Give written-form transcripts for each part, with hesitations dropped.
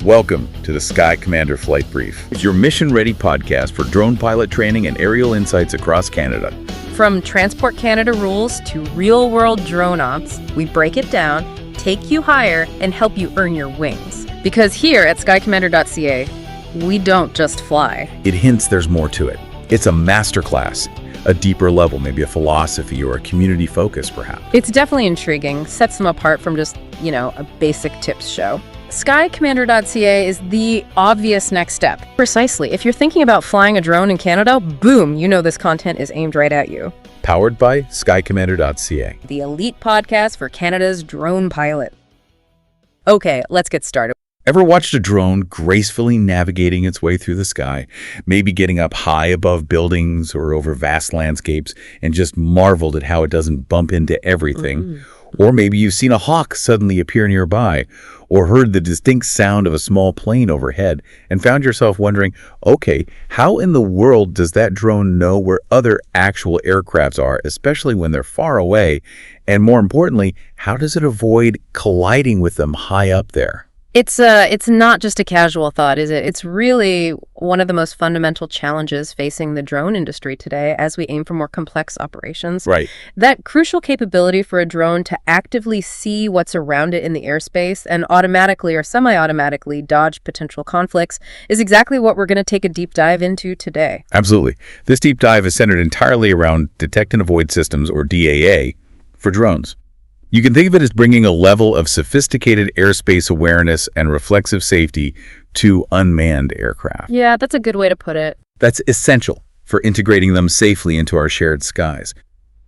Welcome to the Sky Commander Flight Brief. It's your mission-ready podcast for drone pilot training and aerial insights across Canada. From Transport Canada rules to real-world drone ops, we break it down, take you higher, and help you earn your wings. Because here at skycommander.ca, we don't just fly. It hints there's more to it. It's a masterclass, a deeper level, maybe a philosophy or a community focus, perhaps. It's definitely intriguing, sets them apart from just, a basic tips show. Skycommander.ca is the obvious next step. Precisely. If you're thinking about flying a drone in Canada, boom, this content is aimed right at you. Powered by skycommander.ca. The elite podcast for Canada's drone pilot. Okay, let's get started. Ever watched a drone gracefully navigating its way through the sky, maybe getting up high above buildings or over vast landscapes, and just marveled at how it doesn't bump into everything? Or maybe you've seen a hawk suddenly appear nearby, or heard the distinct sound of a small plane overhead, and found yourself wondering, okay, how in the world does that drone know where other actual aircrafts are, especially when they're far away? And more importantly, how does it avoid colliding with them high up there? It's not just a casual thought, is it? It's really one of the most fundamental challenges facing the drone industry today as we aim for more complex operations. Right. That crucial capability for a drone to actively see what's around it in the airspace and automatically or semi-automatically dodge potential conflicts is exactly what we're going to take a deep dive into today. Absolutely. This deep dive is centered entirely around detect and avoid systems, or DAA, for drones. You can think of it as bringing a level of sophisticated airspace awareness and reflexive safety to unmanned aircraft. Yeah, that's a good way to put it. That's essential for integrating them safely into our shared skies,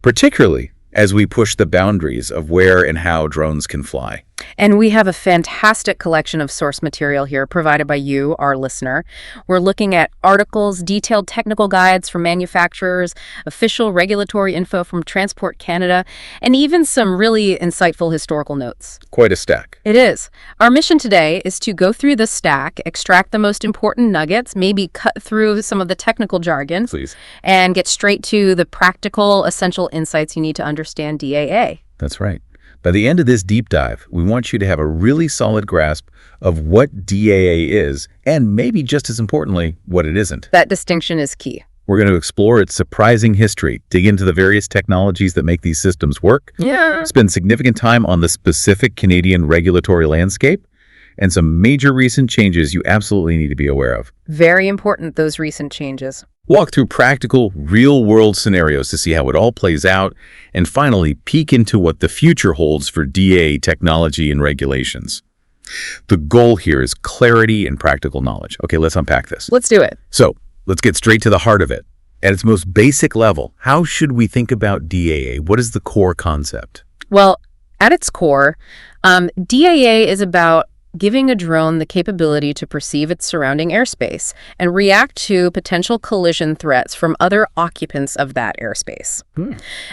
particularly as we push the boundaries of where and how drones can fly. And we have a fantastic collection of source material here provided by you, our listener. We're looking at articles, detailed technical guides from manufacturers, official regulatory info from Transport Canada, and even some really insightful historical notes. Quite a stack. It is. Our mission today is to go through the stack, extract the most important nuggets, maybe cut through some of the technical jargon, Please. And get straight to the practical, essential insights you need to understand DAA. That's right. By the end of this deep dive, we want you to have a really solid grasp of what DAA is, and maybe just as importantly, what it isn't. That distinction is key. We're going to explore its surprising history, dig into the various technologies that make these systems work, spend significant time on the specific Canadian regulatory landscape, and some major recent changes you absolutely need to be aware of. Very important, those recent changes. Walk through practical, real-world scenarios to see how it all plays out, and finally, peek into what the future holds for DAA technology and regulations. The goal here is clarity and practical knowledge. Okay, let's unpack this. Let's do it. So, let's get straight to the heart of it. At its most basic level, how should we think about DAA? What is the core concept? Well, at its core, DAA is about giving a drone the capability to perceive its surrounding airspace and react to potential collision threats from other occupants of that airspace.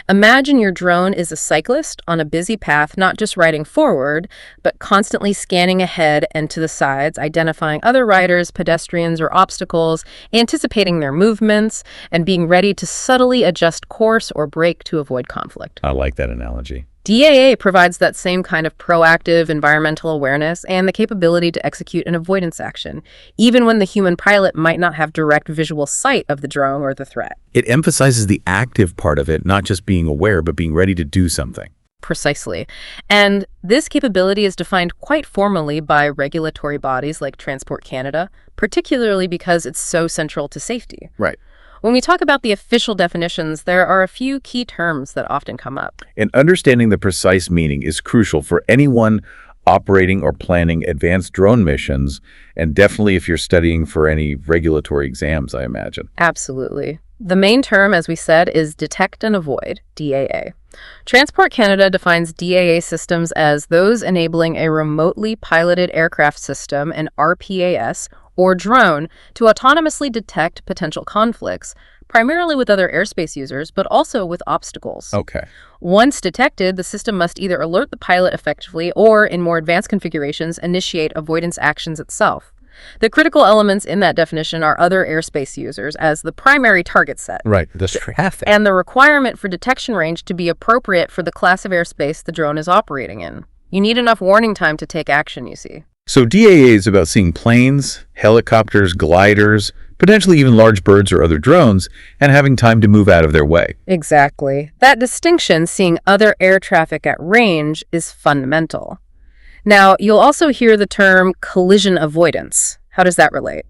Imagine your drone is a cyclist on a busy path, not just riding forward, but constantly scanning ahead and to the sides, identifying other riders, pedestrians, or obstacles, anticipating their movements, and being ready to subtly adjust course or brake to avoid conflict. I like that analogy. DAA provides that same kind of proactive environmental awareness and the capability to execute an avoidance action, even when the human pilot might not have direct visual sight of the drone or the threat. It emphasizes the active part of it, not just being aware, but being ready to do something. Precisely. And this capability is defined quite formally by regulatory bodies like Transport Canada, particularly because it's so central to safety. Right. When we talk about the official definitions, there are a few key terms that often come up. And understanding the precise meaning is crucial for anyone operating or planning advanced drone missions, and definitely if you're studying for any regulatory exams, I imagine. Absolutely. The main term, as we said, is detect and avoid, DAA. Transport Canada defines DAA systems as those enabling a remotely piloted aircraft system, an RPAS, or drone, to autonomously detect potential conflicts, primarily with other airspace users, but also with obstacles. Okay. Once detected, the system must either alert the pilot effectively or, in more advanced configurations, initiate avoidance actions itself. The critical elements in that definition are other airspace users as the primary target set. Right, the traffic. And the requirement for detection range to be appropriate for the class of airspace the drone is operating in. You need enough warning time to take action, you see. So DAA is about seeing planes, helicopters, gliders, potentially even large birds or other drones, and having time to move out of their way. Exactly. That distinction, seeing other air traffic at range, is fundamental. Now, you'll also hear the term collision avoidance. How does that relate?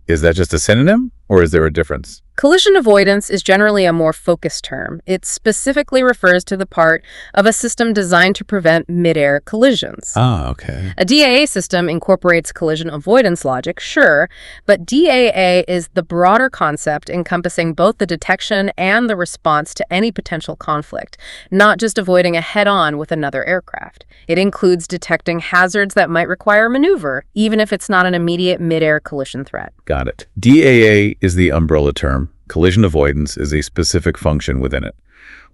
Is that just a synonym, or is there a difference? Collision avoidance is generally a more focused term. It specifically refers to the part of a system designed to prevent mid-air collisions. Ah, okay. A DAA system incorporates collision avoidance logic, sure, but DAA is the broader concept encompassing both the detection and the response to any potential conflict, not just avoiding a head-on with another aircraft. It includes detecting hazards that might require maneuver, even if it's not an immediate mid-air collision threat. Got it. DAA is the umbrella term. Collision avoidance is a specific function within it.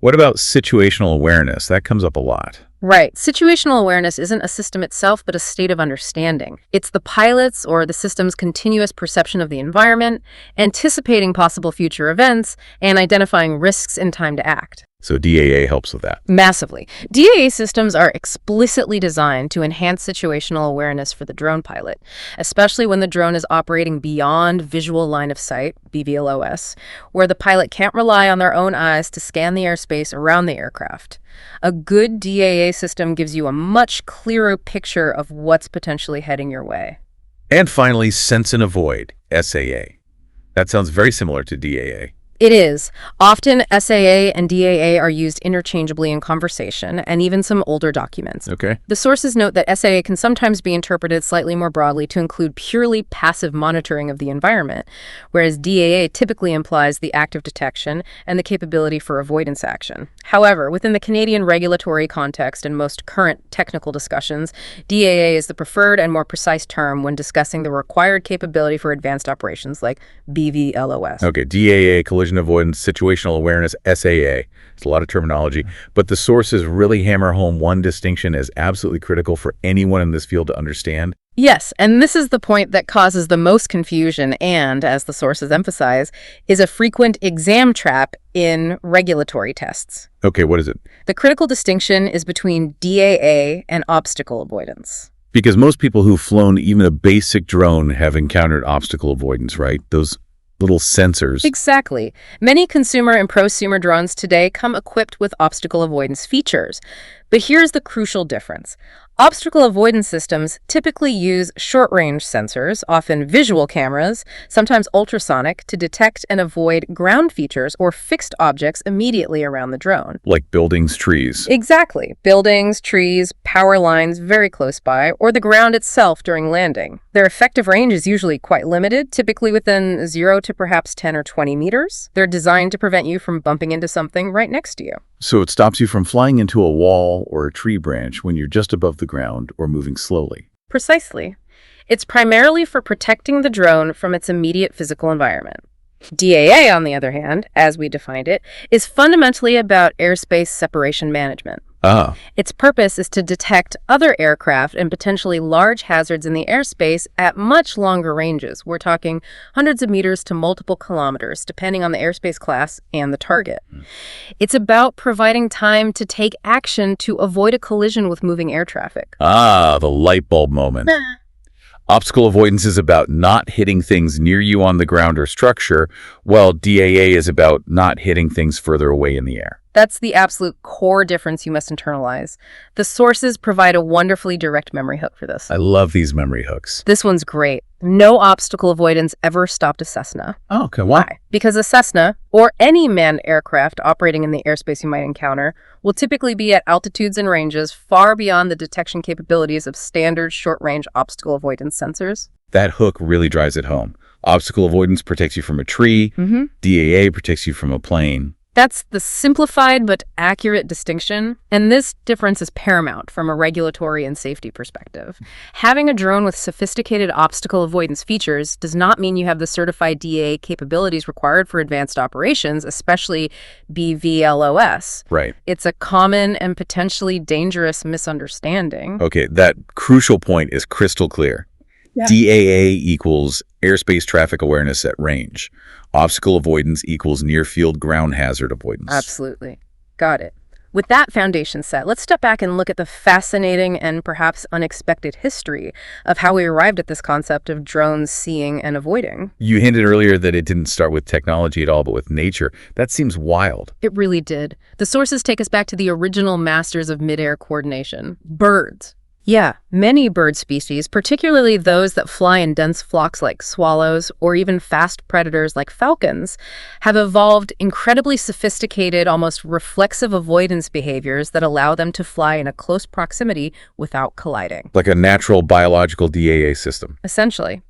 What about situational awareness? That comes up a lot. Right. Situational awareness isn't a system itself, but a state of understanding. It's the pilot's or the system's continuous perception of the environment, anticipating possible future events, and identifying risks in time to act. So DAA helps with that. Massively. DAA systems are explicitly designed to enhance situational awareness for the drone pilot, especially when the drone is operating beyond visual line of sight, BVLOS, where the pilot can't rely on their own eyes to scan the airspace around the aircraft. A good DAA system gives you a much clearer picture of what's potentially heading your way. And finally, sense and avoid, SAA. That sounds very similar to DAA. It is. Often, SAA and DAA are used interchangeably in conversation and even some older documents. Okay. The sources note that SAA can sometimes be interpreted slightly more broadly to include purely passive monitoring of the environment, whereas DAA typically implies the active detection and the capability for avoidance action. However, within the Canadian regulatory context and most current technical discussions, DAA is the preferred and more precise term when discussing the required capability for advanced operations like BVLOS. Okay, DAA, collision avoidance, situational awareness, SAA. It's a lot of terminology, but the sources really hammer home one distinction as absolutely critical for anyone in this field to understand. Yes, and this is the point that causes the most confusion and, as the sources emphasize, is a frequent exam trap in regulatory tests. Okay, what is it? The critical distinction is between DAA and obstacle avoidance. Because most people who've flown even a basic drone have encountered obstacle avoidance, right? Those little sensors. Exactly. Many consumer and prosumer drones today come equipped with obstacle avoidance features. But here's the crucial difference. Obstacle avoidance systems typically use short-range sensors, often visual cameras, sometimes ultrasonic, to detect and avoid ground features or fixed objects immediately around the drone. Like buildings, trees. Exactly. Buildings, trees, power lines very close by, or the ground itself during landing. Their effective range is usually quite limited, typically within 0 to perhaps 10 or 20 meters. They're designed to prevent you from bumping into something right next to you. So it stops you from flying into a wall or a tree branch when you're just above the ground or moving slowly. Precisely. It's primarily for protecting the drone from its immediate physical environment. DAA, on the other hand, as we defined it, is fundamentally about airspace separation management. Ah. Its purpose is to detect other aircraft and potentially large hazards in the airspace at much longer ranges. We're talking hundreds of meters to multiple kilometers, depending on the airspace class and the target. It's about providing time to take action to avoid a collision with moving air traffic. Ah, the light bulb moment. Obstacle avoidance is about not hitting things near you on the ground or structure, while DAA is about not hitting things further away in the air. That's the absolute core difference you must internalize. The sources provide a wonderfully direct memory hook for this. I love these memory hooks. This one's great. No obstacle avoidance ever stopped a Cessna. Oh, okay. Why? Because a Cessna, or any manned aircraft operating in the airspace you might encounter, will typically be at altitudes and ranges far beyond the detection capabilities of standard short-range obstacle avoidance sensors. That hook really drives it home. Obstacle avoidance protects you from a tree. DAA protects you from a plane. That's the simplified but accurate distinction, and this difference is paramount from a regulatory and safety perspective. Having a drone with sophisticated obstacle avoidance features does not mean you have the certified DAA capabilities required for advanced operations, especially BVLOS. Right. It's a common and potentially dangerous misunderstanding. Okay, that crucial point is crystal clear. Yeah. DAA equals airspace traffic awareness at range. Obstacle avoidance equals near-field ground hazard avoidance. Absolutely. Got it. With that foundation set, let's step back and look at the fascinating and perhaps unexpected history of how we arrived at this concept of drones seeing and avoiding. You hinted earlier that it didn't start with technology at all, but with nature. That seems wild. It really did. The sources take us back to the original masters of mid-air coordination, birds. Yeah, many bird species, particularly those that fly in dense flocks like swallows or even fast predators like falcons, have evolved incredibly sophisticated, almost reflexive avoidance behaviors that allow them to fly in a close proximity without colliding. Like a natural biological DAA system. Essentially.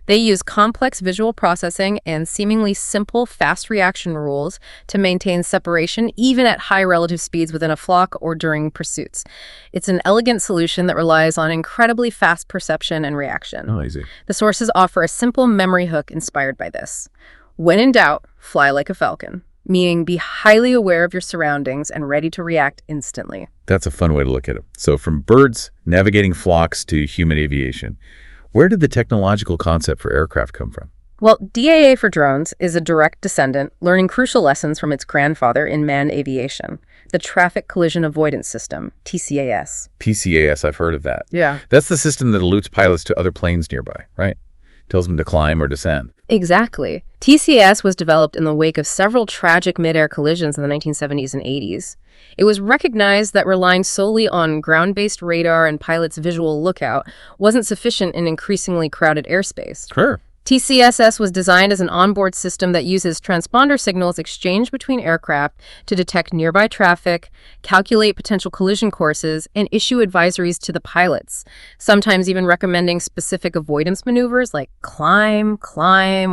They use complex visual processing and seemingly simple fast reaction rules to maintain separation even at high relative speeds within a flock or during pursuits. It's an elegant solution that relies on incredibly fast perception and reaction. Oh, easy. The sources offer a simple memory hook inspired by this. When in doubt, fly like a falcon, meaning be highly aware of your surroundings and ready to react instantly. That's a fun way to look at it. So from birds navigating flocks to human aviation, where did the technological concept for aircraft come from? Well, DAA for drones is a direct descendant, learning crucial lessons from its grandfather in manned aviation, the Traffic Collision Avoidance System, TCAS. PCAS, I've heard of that. Yeah. That's the system that alerts pilots to other planes nearby, right? Tells them to climb or descend. Exactly. TCAS was developed in the wake of several tragic mid-air collisions in the 1970s and 80s. It was recognized that relying solely on ground-based radar and pilots' visual lookout wasn't sufficient in increasingly crowded airspace. Sure. TCSS was designed as an onboard system that uses transponder signals exchanged between aircraft to detect nearby traffic, calculate potential collision courses, and issue advisories to the pilots, sometimes even recommending specific avoidance maneuvers like climb,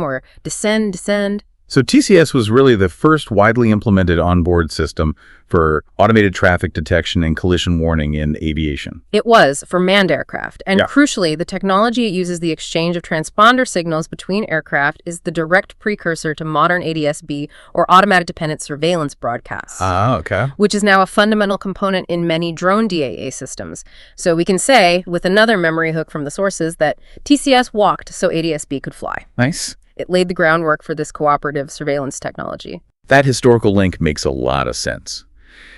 or descend. So TCS was really the first widely implemented onboard system for automated traffic detection and collision warning in aviation. It was for manned aircraft, and crucially, the technology it uses the exchange of transponder signals between aircraft is the direct precursor to modern ADS-B or automatic dependent surveillance broadcasts. Okay. Which is now a fundamental component in many drone DAA systems. So we can say, with another memory hook from the sources, that TCS walked so ADS-B could fly. Nice. It laid the groundwork for this cooperative surveillance technology. That historical link makes a lot of sense.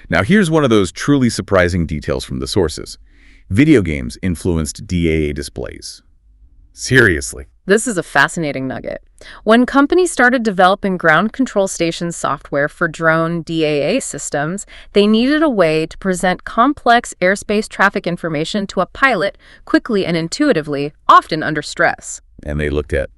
Now, here's one of those truly surprising details from the sources. Video games influenced DAA displays. Seriously. This is a fascinating nugget. When companies started developing ground control station software for drone DAA systems, they needed a way to present complex airspace traffic information to a pilot quickly and intuitively, often under stress. And they looked at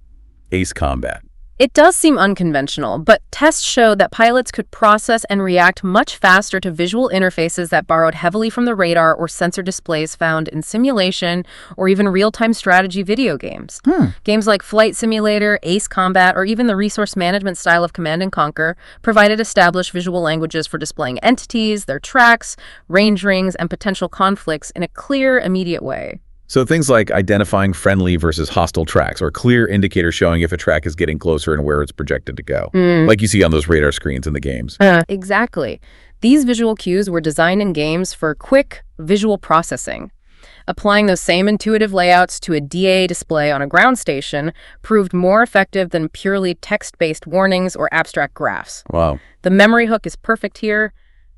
ace combat. It does seem unconventional, but tests show that pilots could process and react much faster to visual interfaces that borrowed heavily from the radar or sensor displays found in simulation or even real-time strategy video games. Games like Flight Simulator, Ace Combat, or even the resource management style of Command & Conquer provided established visual languages for displaying entities, their tracks, range rings, and potential conflicts in a clear, immediate way. So things like identifying friendly versus hostile tracks, or clear indicators showing if a track is getting closer and where it's projected to go, like you see on those radar screens in the games. Exactly. These visual cues were designed in games for quick visual processing. Applying those same intuitive layouts to a DAA display on a ground station proved more effective than purely text-based warnings or abstract graphs. Wow. The memory hook is perfect here.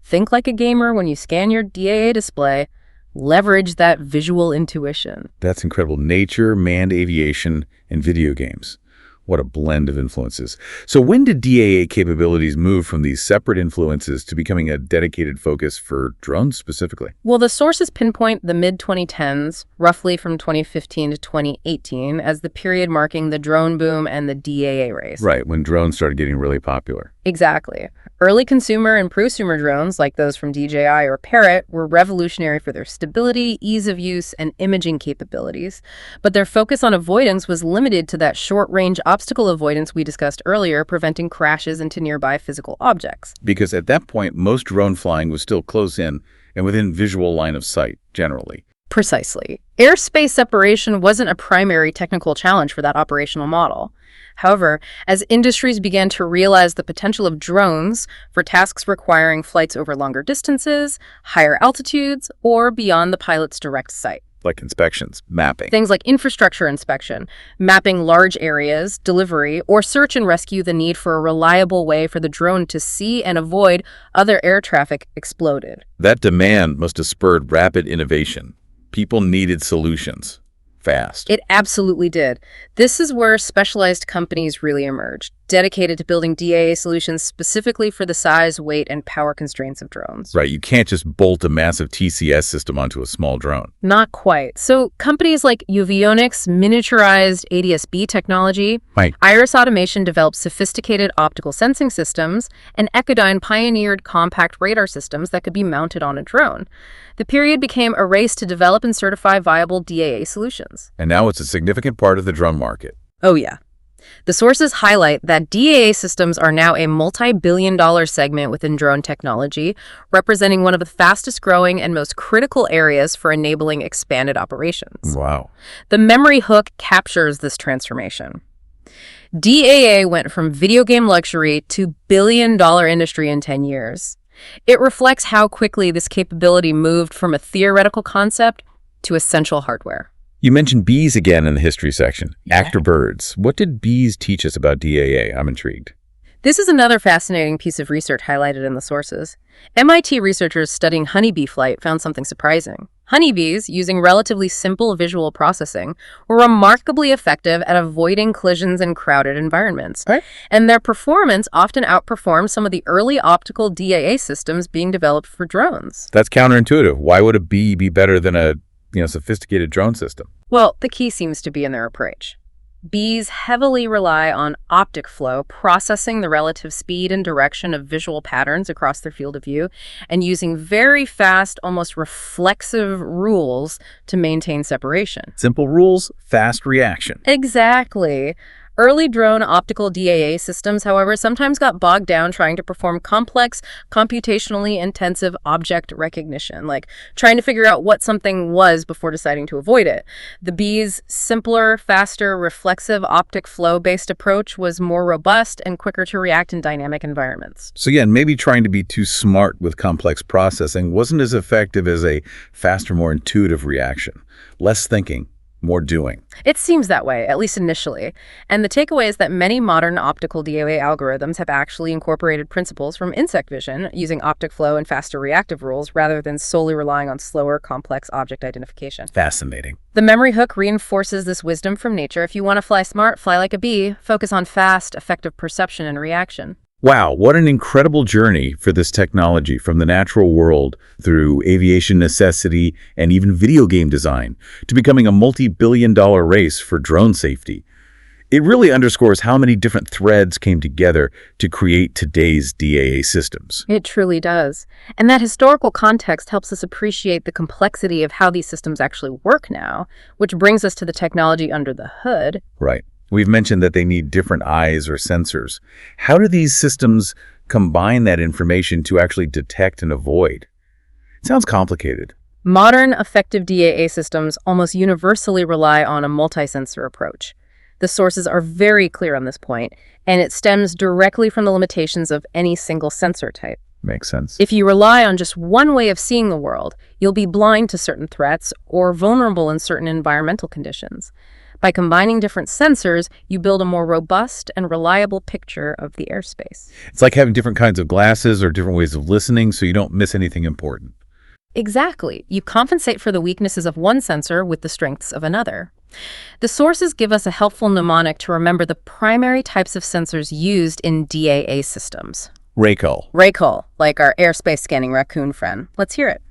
Think like a gamer when you scan your DAA display. Leverage that visual intuition. That's incredible. Nature, manned aviation, and video games. What a blend of influences. So when did DAA capabilities move from these separate influences to becoming a dedicated focus for drones specifically? Well, the sources pinpoint the mid-2010s, roughly from 2015 to 2018, as the period marking the drone boom and the DAA race. Right, when drones started getting really popular. Exactly. Early consumer and prosumer drones, like those from DJI or Parrot, were revolutionary for their stability, ease of use, and imaging capabilities. But their focus on avoidance was limited to that short-range obstacle avoidance we discussed earlier, preventing crashes into nearby physical objects. Because at that point, most drone flying was still close in and within visual line of sight, generally. Precisely. Airspace separation wasn't a primary technical challenge for that operational model. However, as industries began to realize the potential of drones for tasks requiring flights over longer distances, higher altitudes, or beyond the pilot's direct sight, Like inspections, mapping. Things like infrastructure inspection, mapping large areas, delivery, or search and rescue. The need for a reliable way for the drone to see and avoid other air traffic exploded. That demand must have spurred rapid innovation. People needed solutions. Fast. It absolutely did. This is where specialized companies really emerged, dedicated to building DAA solutions specifically for the size, weight, and power constraints of drones. Right, you can't just bolt a massive TCS system onto a small drone. Not quite. So companies like Avionics miniaturized ADS-B technology, Right. Iris Automation developed sophisticated optical sensing systems, and Echodyne pioneered compact radar systems that could be mounted on a drone. The period became a race to develop and certify viable DAA solutions. And now it's a significant part of the drone market. Oh yeah. The sources highlight that DAA systems are now a multi-billion-dollar segment within drone technology, representing one of the fastest growing and most critical areas for enabling expanded operations. Wow. The memory hook captures this transformation. DAA went from video game luxury to billion-dollar industry in 10 years. It reflects how quickly this capability moved from a theoretical concept to essential hardware. You mentioned bees again in the history section. Actor birds. What did bees teach us about DAA? I'm intrigued. This is another fascinating piece of research highlighted in the sources. MIT researchers studying honeybee flight found something surprising. Honeybees, using relatively simple visual processing, were remarkably effective at avoiding collisions in crowded environments. Right. And their performance often outperformed some of the early optical DAA systems being developed for drones. That's counterintuitive. Why would a bee be better than a sophisticated drone system? Well, the key seems to be in their approach. Bees heavily rely on optic flow, processing the relative speed and direction of visual patterns across their field of view, and using very fast, almost reflexive rules to maintain separation. Simple rules, fast reaction. Exactly. Early drone optical DAA systems, however, sometimes got bogged down trying to perform complex, computationally intensive object recognition, like trying to figure out what something was before deciding to avoid it. The bees' simpler, faster, reflexive optic flow-based approach was more robust and quicker to react in dynamic environments. So again, maybe trying to be too smart with complex processing wasn't as effective as a faster, more intuitive reaction. Less thinking, more doing. It seems that way, at least initially. And the takeaway is that many modern optical DOA algorithms have actually incorporated principles from insect vision, using optic flow and faster reactive rules rather than solely relying on slower, complex object identification. Fascinating. The memory hook reinforces this wisdom from nature. If you want to fly smart, fly like a bee. Focus on fast, effective perception and reaction. Wow, what an incredible journey for this technology from the natural world through aviation necessity and even video game design to becoming a multi-billion-dollar race for drone safety. It really underscores how many different threads came together to create today's DAA systems. It truly does. And that historical context helps us appreciate the complexity of how these systems actually work now, which brings us to the technology under the hood. Right. We've mentioned that they need different eyes or sensors. How do these systems combine that information to actually detect and avoid? It sounds complicated. Modern effective DAA systems almost universally rely on a multi-sensor approach. The sources are very clear on this point, and it stems directly from the limitations of any single sensor type. Makes sense. If you rely on just one way of seeing the world, you'll be blind to certain threats or vulnerable in certain environmental conditions. By combining different sensors, you build a more robust and reliable picture of the airspace. It's like having different kinds of glasses or different ways of listening so you don't miss anything important. Exactly. You compensate for the weaknesses of one sensor with the strengths of another. The sources give us a helpful mnemonic to remember the primary types of sensors used in DAA systems. RACOL, like our airspace scanning raccoon friend. Let's hear it.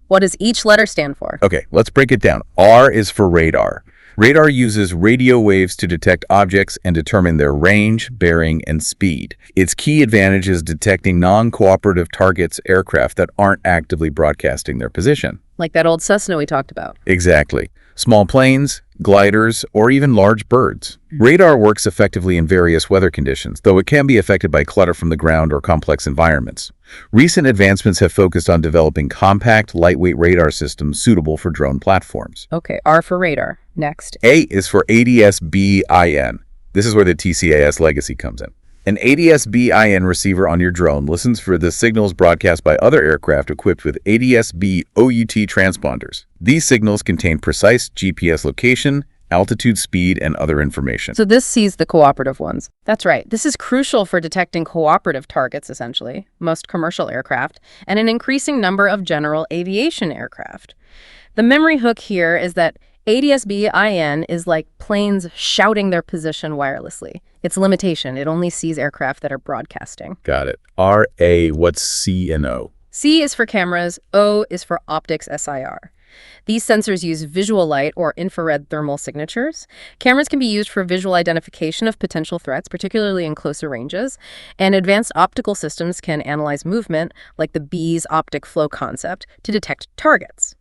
What does each letter stand for? Okay, let's break it down. R is for radar. Radar uses radio waves to detect objects and determine their range, bearing, and speed. Its key advantage is detecting non-cooperative targets, aircraft that aren't actively broadcasting their position. Like that old Cessna we talked about. Exactly. Small planes, gliders, or even large birds. Radar works effectively in various weather conditions, though it can be affected by clutter from the ground or complex environments. Recent advancements have focused on developing compact, lightweight radar systems suitable for drone platforms. Okay, R for radar. Next. A is for ADS-BIN. This is where the TCAS legacy comes in. An ADS-BIN receiver on your drone listens for the signals broadcast by other aircraft equipped with ADS-B OUT transponders. These signals contain precise GPS location, altitude, speed, and other information. So this sees the cooperative ones. That's right. This is crucial for detecting cooperative targets, essentially, most commercial aircraft, and an increasing number of general aviation aircraft. The memory hook here is that ADS-BIN is like planes shouting their position wirelessly. Its limitation, it only sees aircraft that are broadcasting. Got it. RA, what's C and O? C is for cameras, O is for optics SIR. These sensors use visual light or infrared thermal signatures. Cameras can be used for visual identification of potential threats, particularly in closer ranges, and advanced optical systems can analyze movement, like the B's optic flow concept, to detect targets.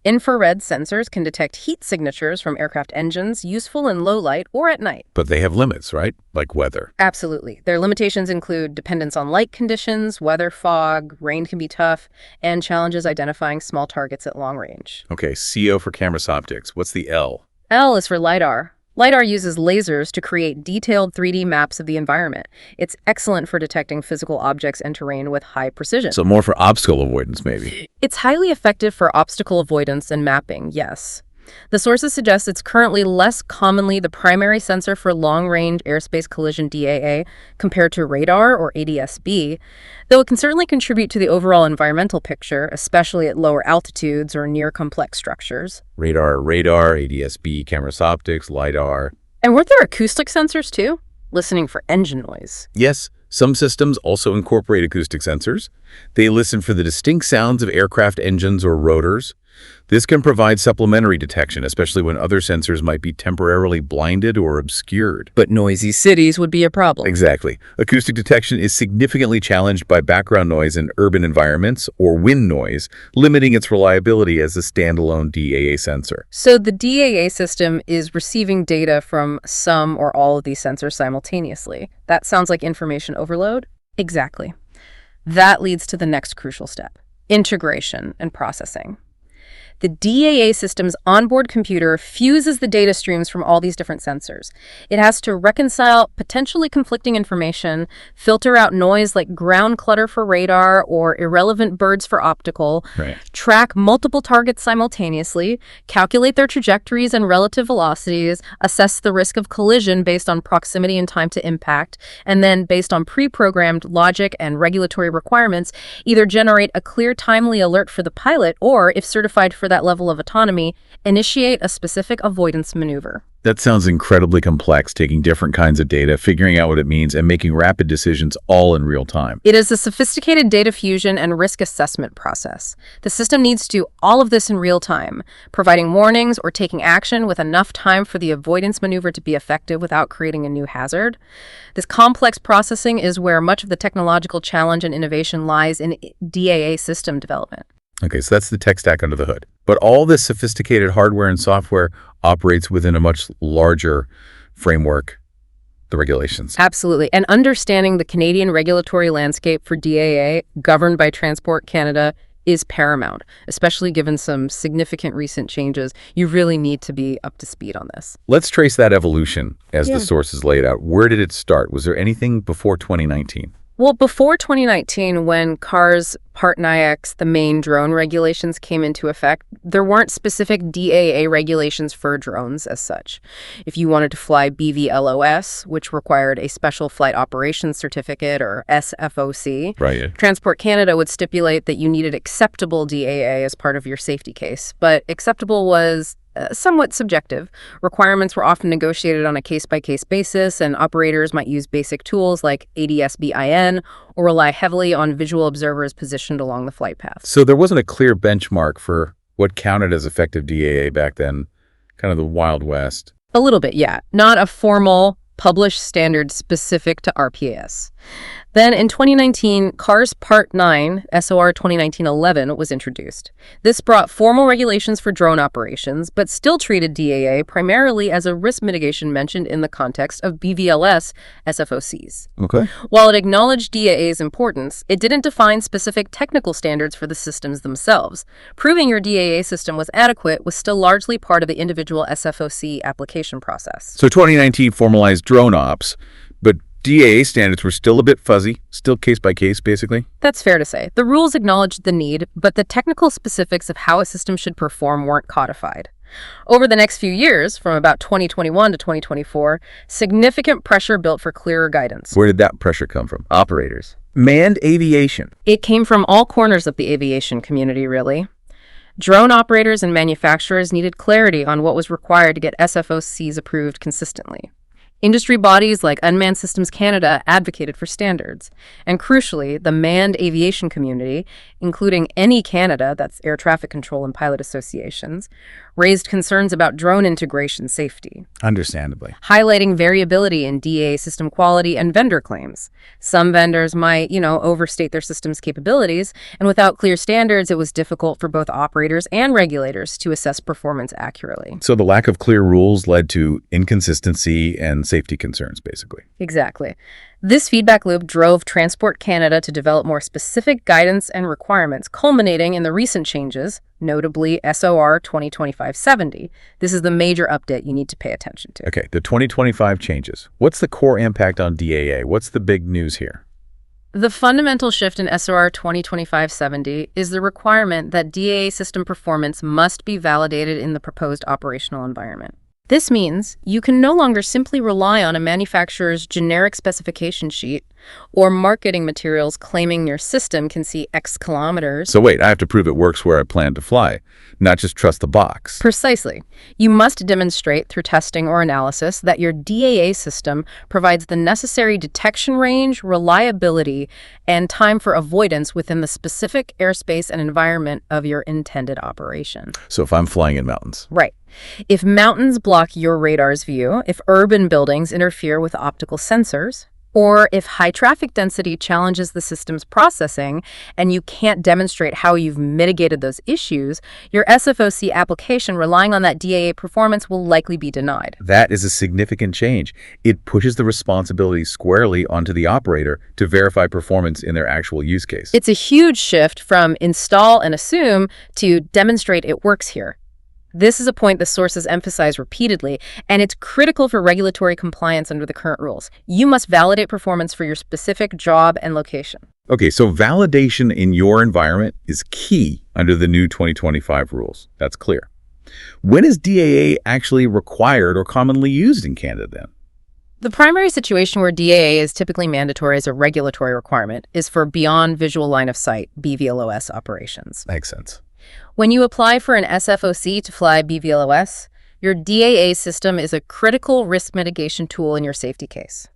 Infrared sensors can detect heat signatures from aircraft engines, useful in low light or at night. But they have limits, right? Like weather. Absolutely. Their limitations include dependence on light conditions, weather, fog, rain can be tough, and challenges identifying small targets at long range. Okay, CO for camera optics. What's the L? L is for LIDAR. LIDAR uses lasers to create detailed 3D maps of the environment. It's excellent for detecting physical objects and terrain with high precision. So more for obstacle avoidance, maybe. It's highly effective for obstacle avoidance and mapping, yes. The sources suggest it's currently less commonly the primary sensor for long-range airspace collision DAA compared to radar or ADS-B, though it can certainly contribute to the overall environmental picture, especially at lower altitudes or near complex structures. Radar, ADS-B, camera optics, LIDAR. And weren't there acoustic sensors too? Listening for engine noise. Yes, some systems also incorporate acoustic sensors. They listen for the distinct sounds of aircraft engines or rotors. This can provide supplementary detection, especially when other sensors might be temporarily blinded or obscured. But noisy cities would be a problem. Exactly. Acoustic detection is significantly challenged by background noise in urban environments or wind noise, limiting its reliability as a standalone DAA sensor. So the DAA system is receiving data from some or all of these sensors simultaneously. That sounds like information overload? Exactly. That leads to the next crucial step: integration and processing. The DAA system's onboard computer fuses the data streams from all these different sensors. It has to reconcile potentially conflicting information, filter out noise like ground clutter for radar or irrelevant birds for optical, track multiple targets simultaneously, calculate their trajectories and relative velocities, assess the risk of collision based on proximity and time to impact, and then, based on pre-programmed logic and regulatory requirements, either generate a clear, timely alert for the pilot or, if certified for that level of autonomy, initiate a specific avoidance maneuver. That sounds incredibly complex, taking different kinds of data, figuring out what it means, and making rapid decisions all in real time. It is a sophisticated data fusion and risk assessment process. The system needs to do all of this in real time, providing warnings or taking action with enough time for the avoidance maneuver to be effective without creating a new hazard. This complex processing is where much of the technological challenge and innovation lies in DAA system development. Okay, so that's the tech stack under the hood. But all this sophisticated hardware and software operates within a much larger framework, the regulations. Absolutely. And understanding the Canadian regulatory landscape for DAA, governed by Transport Canada, is paramount, especially given some significant recent changes. You really need to be up to speed on this. Let's trace that evolution as the sources laid out. Where did it start? Was there anything before 2019? Well, before 2019, when CARS Part 9X, the main drone regulations, came into effect, there weren't specific DAA regulations for drones as such. If you wanted to fly BVLOS, which required a Special Flight Operations Certificate, or SFOC, Transport Canada would stipulate that you needed acceptable DAA as part of your safety case. But acceptable was somewhat subjective. Requirements were often negotiated on a case-by-case basis, and operators might use basic tools like ADS-BIN or rely heavily on visual observers positioned along the flight path. So there wasn't a clear benchmark for what counted as effective DAA back then, kind of the Wild West. A little bit, yeah. Not a formal, published standard specific to RPAS. Then in 2019, CARS Part 9, SOR 2019-11, was introduced. This brought formal regulations for drone operations, but still treated DAA primarily as a risk mitigation mentioned in the context of BVLOS SFOCs. Okay. While it acknowledged DAA's importance, it didn't define specific technical standards for the systems themselves. Proving your DAA system was adequate was still largely part of the individual SFOC application process. So 2019 formalized drone ops, but DAA standards were still a bit fuzzy, still case by case, basically. That's fair to say. The rules acknowledged the need, but the technical specifics of how a system should perform weren't codified. Over the next few years, from about 2021 to 2024, significant pressure built for clearer guidance. Where did that pressure come from? Operators. Manned aviation. It came from all corners of the aviation community, really. Drone operators and manufacturers needed clarity on what was required to get SFOCs approved consistently. Industry bodies like Unmanned Systems Canada advocated for standards. And crucially, the manned aviation community, including NE Canada, that's Air Traffic Control and Pilot Associations, raised concerns about drone integration safety. Understandably. Highlighting variability in DAA system quality and vendor claims. Some vendors might, overstate their system's capabilities, and without clear standards, it was difficult for both operators and regulators to assess performance accurately. So the lack of clear rules led to inconsistency and safety concerns, basically. Exactly. This feedback loop drove Transport Canada to develop more specific guidance and requirements, culminating in the recent changes, notably SOR 2025-70. This is the major update you need to pay attention to. Okay, the 2025 changes. What's the core impact on DAA? What's the big news here? The fundamental shift in SOR 2025-70 is the requirement that DAA system performance must be validated in the proposed operational environment. This means you can no longer simply rely on a manufacturer's generic specification sheet or marketing materials claiming your system can see X kilometers. So wait, I have to prove it works where I plan to fly, not just trust the box. Precisely. You must demonstrate through testing or analysis that your DAA system provides the necessary detection range, reliability, and time for avoidance within the specific airspace and environment of your intended operation. So if I'm flying in mountains. Right. If mountains block your radar's view, if urban buildings interfere with optical sensors, or if high traffic density challenges the system's processing and you can't demonstrate how you've mitigated those issues, your SFOC application relying on that DAA performance will likely be denied. That is a significant change. It pushes the responsibility squarely onto the operator to verify performance in their actual use case. It's a huge shift from install and assume to demonstrate it works here. This is a point the sources emphasize repeatedly, and it's critical for regulatory compliance under the current rules. You must validate performance for your specific job and location. Okay, so validation in your environment is key under the new 2025 rules. That's clear. When is DAA actually required or commonly used in Canada then? The primary situation where DAA is typically mandatory as a regulatory requirement is for beyond visual line of sight, BVLOS operations. Makes sense. When you apply for an SFOC to fly BVLOS, your DAA system is a critical risk mitigation tool in your safety case.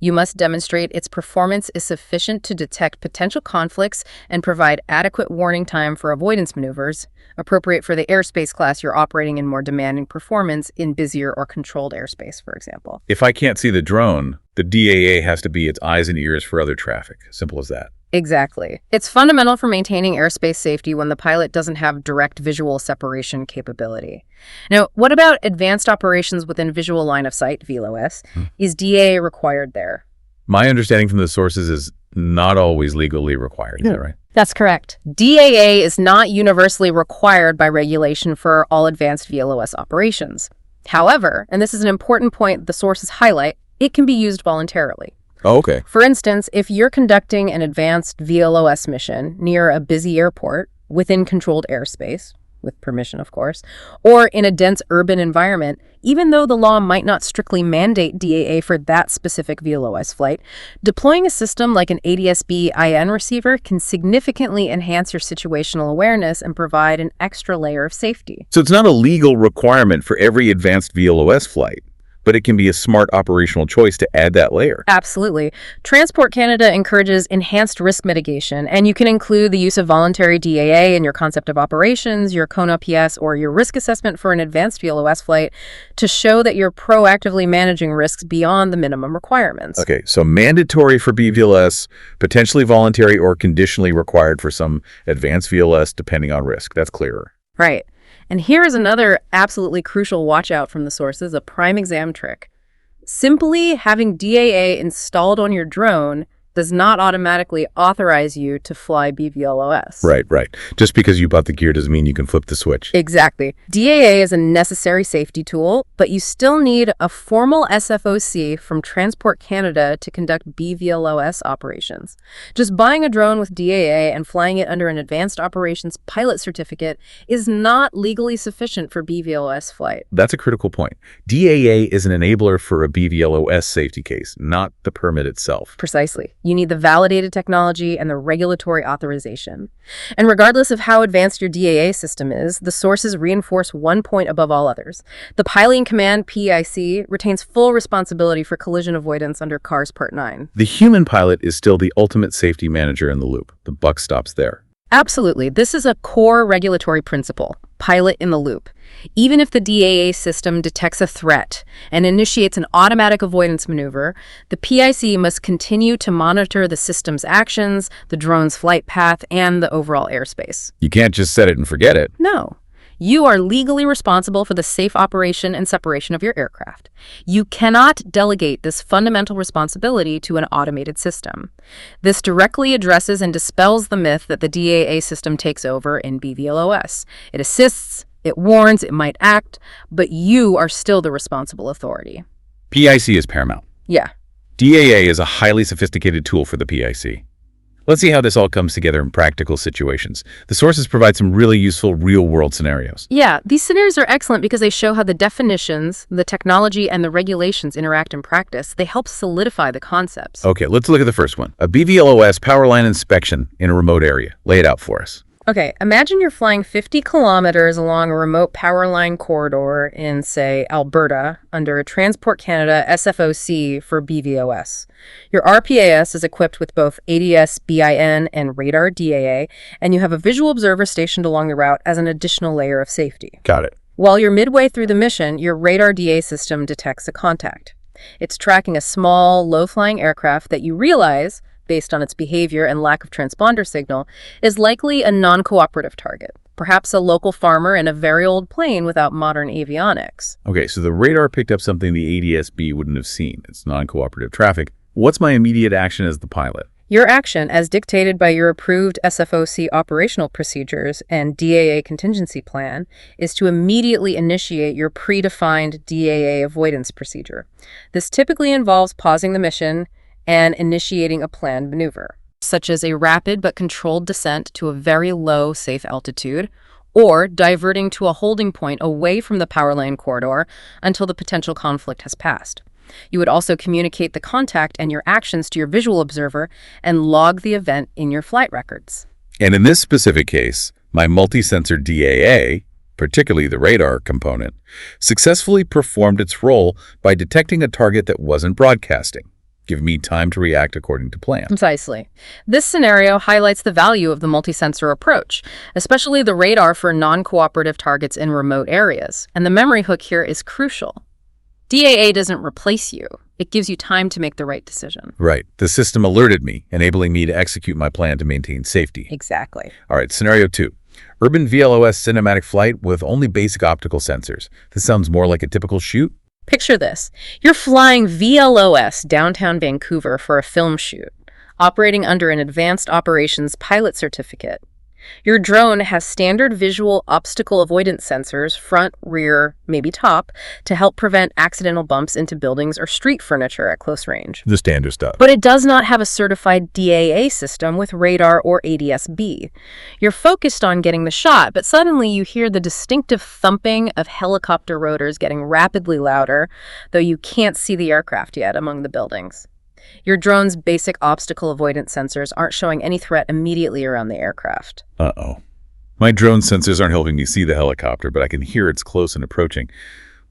You must demonstrate its performance is sufficient to detect potential conflicts and provide adequate warning time for avoidance maneuvers, appropriate for the airspace class you're operating in more demanding performance in busier or controlled airspace, for example. If I can't see the drone, the DAA has to be its eyes and ears for other traffic. Simple as that. Exactly. It's fundamental for maintaining airspace safety when the pilot doesn't have direct visual separation capability. Now, what about advanced operations within visual line of sight, VLOS? Is DAA required there? My understanding from the sources is not always legally required. Is that right? That's correct. DAA is not universally required by regulation for all advanced VLOS operations. However, and this is an important point the sources highlight, it can be used voluntarily. Oh, okay. For instance, if you're conducting an advanced VLOS mission near a busy airport within controlled airspace, with permission of course, or in a dense urban environment, even though the law might not strictly mandate DAA for that specific VLOS flight, deploying a system like an ADS-B IN receiver can significantly enhance your situational awareness and provide an extra layer of safety. So it's not a legal requirement for every advanced VLOS flight, but it can be a smart operational choice to add that layer. Absolutely. Transport Canada encourages enhanced risk mitigation, and you can include the use of voluntary DAA in your concept of operations, your CONA PS, or your risk assessment for an advanced VLOS flight to show that you're proactively managing risks beyond the minimum requirements. Okay, so mandatory for BVLS, potentially voluntary or conditionally required for some advanced VLS depending on risk. That's clearer. Right. And here is another absolutely crucial watch out from the sources, a prime exam trick. Simply having DAA installed on your drone does not automatically authorize you to fly BVLOS. Right. Just because you bought the gear doesn't mean you can flip the switch. Exactly. DAA is a necessary safety tool, but you still need a formal SFOC from Transport Canada to conduct BVLOS operations. Just buying a drone with DAA and flying it under an Advanced Operations Pilot Certificate is not legally sufficient for BVLOS flight. That's a critical point. DAA is an enabler for a BVLOS safety case, not the permit itself. Precisely. You need the validated technology and the regulatory authorization. And regardless of how advanced your DAA system is, the sources reinforce one point above all others. The Piloting Command, PIC, retains full responsibility for collision avoidance under CARS Part 9. The human pilot is still the ultimate safety manager in the loop. The buck stops there. Absolutely. This is a core regulatory principle, pilot in the loop. Even if the DAA system detects a threat and initiates an automatic avoidance maneuver, the PIC must continue to monitor the system's actions, the drone's flight path, and the overall airspace. You can't just set it and forget it. No. You are legally responsible for the safe operation and separation of your aircraft. You cannot delegate this fundamental responsibility to an automated system. This directly addresses and dispels the myth that the DAA system takes over in BVLOS. It assists, it warns, it might act, but you are still the responsible authority. PIC is paramount. Yeah. DAA is a highly sophisticated tool for the PIC. Let's see how this all comes together in practical situations. The sources provide some really useful real-world scenarios. Yeah, these scenarios are excellent because they show how the definitions, the technology, and the regulations interact in practice. They help solidify the concepts. Okay, let's look at the first one. A BVLOS power line inspection in a remote area. Lay it out for us. Okay, imagine you're flying 50 kilometers along a remote power line corridor in, say, Alberta under a Transport Canada SFOC for BVLOS. Your RPAS is equipped with both ADS BIN and radar DAA, and you have a visual observer stationed along the route as an additional layer of safety. Got it. While you're midway through the mission, your radar DA system detects a contact. It's tracking a small, low-flying aircraft that you realize, based on its behavior and lack of transponder signal, is likely a non-cooperative target, perhaps a local farmer in a very old plane without modern avionics. Okay, so the radar picked up something the ADS-B wouldn't have seen. It's non-cooperative traffic. What's my immediate action as the pilot? Your action, as dictated by your approved SFOC operational procedures and DAA contingency plan, is to immediately initiate your predefined DAA avoidance procedure. This typically involves pausing the mission and initiating a planned maneuver, such as a rapid but controlled descent to a very low safe altitude, or diverting to a holding point away from the power line corridor until the potential conflict has passed. You would also communicate the contact and your actions to your visual observer and log the event in your flight records. And in this specific case, my multi-sensor DAA, particularly the radar component, successfully performed its role by detecting a target that wasn't broadcasting. Give me time to react according to plan. Precisely. This scenario highlights the value of the multi-sensor approach, especially the radar for non-cooperative targets in remote areas. And the memory hook here is crucial. DAA doesn't replace you. It gives you time to make the right decision. Right. The system alerted me, enabling me to execute my plan to maintain safety. Exactly. All right, scenario 2. Urban VLOS cinematic flight with only basic optical sensors. This sounds more like a typical shoot. Picture this. You're flying VLOS downtown Vancouver for a film shoot, operating under an Advanced Operations Pilot Certificate. Your drone has standard visual obstacle avoidance sensors, front, rear, maybe top, to help prevent accidental bumps into buildings or street furniture at close range. The standard stuff. But it does not have a certified DAA system with radar or ADS-B. You're focused on getting the shot, but suddenly you hear the distinctive thumping of helicopter rotors getting rapidly louder, though you can't see the aircraft yet among the buildings. Your drone's basic obstacle avoidance sensors aren't showing any threat immediately around the aircraft. Uh-oh. My drone sensors aren't helping me see the helicopter, but I can hear it's close and approaching.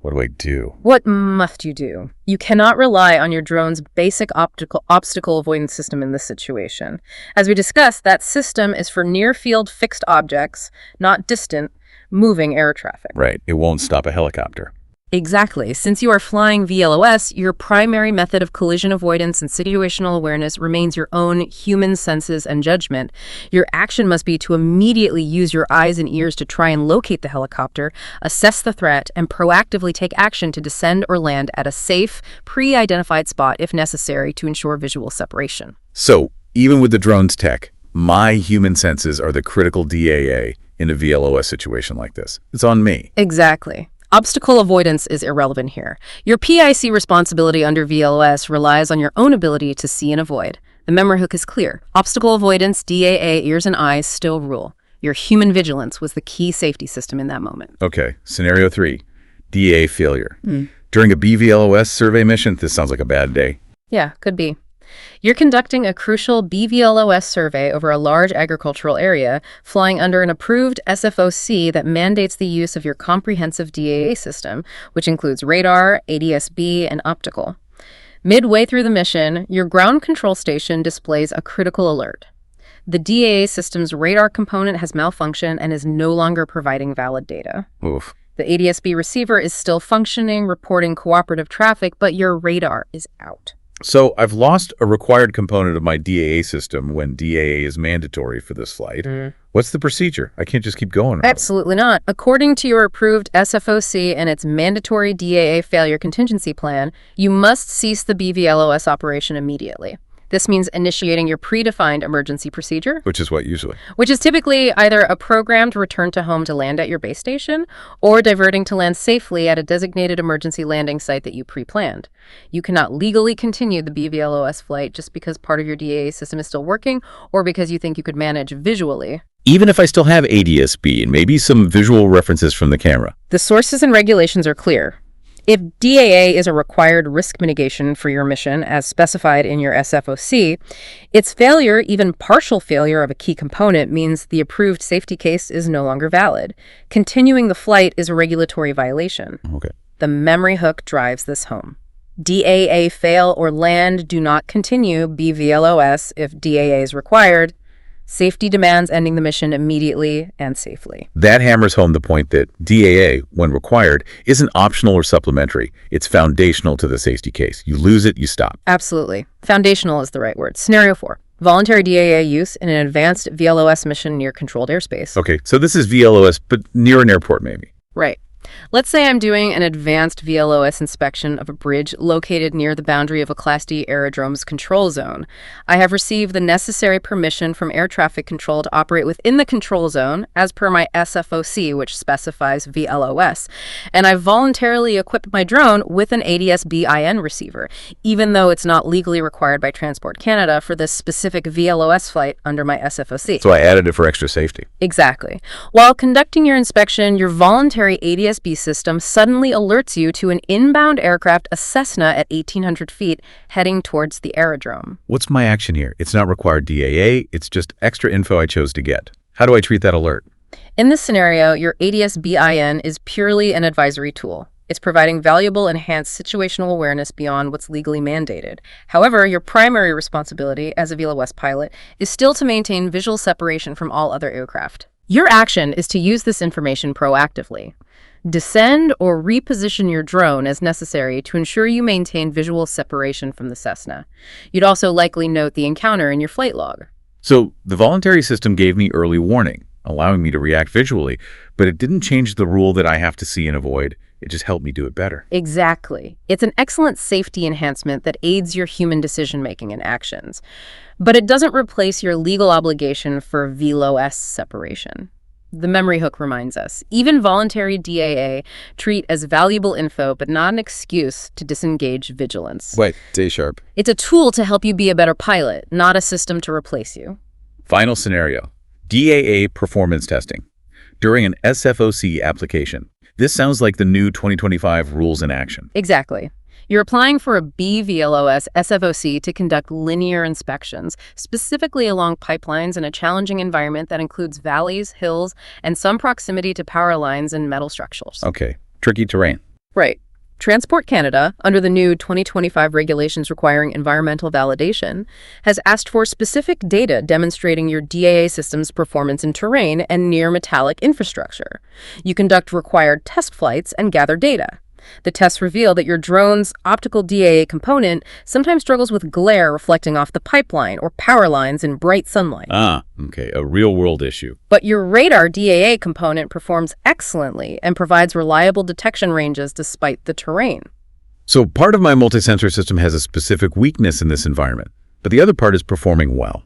What do I do? What must you do? You cannot rely on your drone's basic obstacle avoidance system in this situation. As we discussed, that system is for near-field fixed objects, not distant, moving air traffic. Right. It won't stop a helicopter. Exactly. Since you are flying VLOS, your primary method of collision avoidance and situational awareness remains your own human senses and judgment. Your action must be to immediately use your eyes and ears to try and locate the helicopter, assess the threat, and proactively take action to descend or land at a safe, pre-identified spot if necessary to ensure visual separation. So even with the drone's tech, my human senses are the critical DAA in a VLOS situation like this. It's on me. Exactly. Obstacle avoidance is irrelevant here. Your PIC responsibility under VLOS relies on your own ability to see and avoid. The memory hook is clear. Obstacle avoidance, DAA, ears and eyes still rule. Your human vigilance was the key safety system in that moment. Okay, scenario 3, DAA failure. During a BVLOS survey mission, this sounds like a bad day. Yeah, could be. You're conducting a crucial BVLOS survey over a large agricultural area, flying under an approved SFOC that mandates the use of your comprehensive DAA system, which includes radar, ADS-B, and optical. Midway through the mission, your ground control station displays a critical alert. The DAA system's radar component has malfunctioned and is no longer providing valid data. Oof. The ADS-B receiver is still functioning, reporting cooperative traffic, but your radar is out. So I've lost a required component of my DAA system when DAA is mandatory for this flight. What's the procedure? I can't just keep going. Absolutely not. According to your approved SFOC and its mandatory DAA failure contingency plan, you must cease the BVLOS operation immediately. This means initiating your predefined emergency procedure. Which is what usually? Which is typically either a programmed return to home to land at your base station or diverting to land safely at a designated emergency landing site that you pre-planned. You cannot legally continue the BVLOS flight just because part of your DAA system is still working or because you think you could manage visually. Even if I still have ADS-B and maybe some visual references from the camera. The sources and regulations are clear. If DAA is a required risk mitigation for your mission as specified in your SFOC, its failure, even partial failure of a key component, means the approved safety case is no longer valid. Continuing the flight is a regulatory violation. Okay. The memory hook drives this home. DAA fail or land do not continue BVLOS if DAA is required. Safety demands ending the mission immediately and safely. That hammers home the point that DAA, when required, isn't optional or supplementary. It's foundational to the safety case. You lose it, you stop. Absolutely. Foundational is the right word. Scenario 4. Voluntary DAA use in an advanced VLOS mission near controlled airspace. Okay, so this is VLOS, but near an airport maybe. Right. Let's say I'm doing an advanced VLOS inspection of a bridge located near the boundary of a Class D aerodrome's control zone. I have received the necessary permission from air traffic control to operate within the control zone as per my SFOC, which specifies VLOS, and I've voluntarily equipped my drone with an ADS-B-IN receiver, even though it's not legally required by Transport Canada for this specific VLOS flight under my SFOC. So I added it for extra safety. Exactly. While conducting your inspection, your voluntary ADS-B system suddenly alerts you to an inbound aircraft, a Cessna at 1,800 feet, heading towards the aerodrome. What's my action here? It's not required DAA, it's just extra info I chose to get. How do I treat that alert? In this scenario, your ADS-B-IN is purely an advisory tool. It's providing valuable enhanced situational awareness beyond what's legally mandated. However, your primary responsibility as a VLOS pilot is still to maintain visual separation from all other aircraft. Your action is to use this information proactively. Descend or reposition your drone as necessary to ensure you maintain visual separation from the Cessna. You'd also likely note the encounter in your flight log. So the voluntary system gave me early warning, allowing me to react visually, but it didn't change the rule that I have to see and avoid. It just helped me do it better. Exactly. It's an excellent safety enhancement that aids your human decision-making and actions. But it doesn't replace your legal obligation for VLOS separation. The memory hook reminds us, even voluntary DAA treat as valuable info, but not an excuse to disengage vigilance. Wait, stay sharp. It's a tool to help you be a better pilot, not a system to replace you. Final scenario, DAA performance testing. During an SFOC application. This sounds like the new 2025 rules in action. Exactly. You're applying for a BVLOS SFOC to conduct linear inspections, specifically along pipelines in a challenging environment that includes valleys, hills, and some proximity to power lines and metal structures. Okay, tricky terrain. Right. Transport Canada, under the new 2025 regulations requiring environmental validation, has asked for specific data demonstrating your DAA system's performance in terrain and near metallic infrastructure. You conduct required test flights and gather data. The tests reveal that your drone's optical DAA component sometimes struggles with glare reflecting off the pipeline or power lines in bright sunlight. Ah, okay, a real-world issue. But your radar DAA component performs excellently and provides reliable detection ranges despite the terrain. So part of my multi-sensor system has a specific weakness in this environment. But the other part is performing well.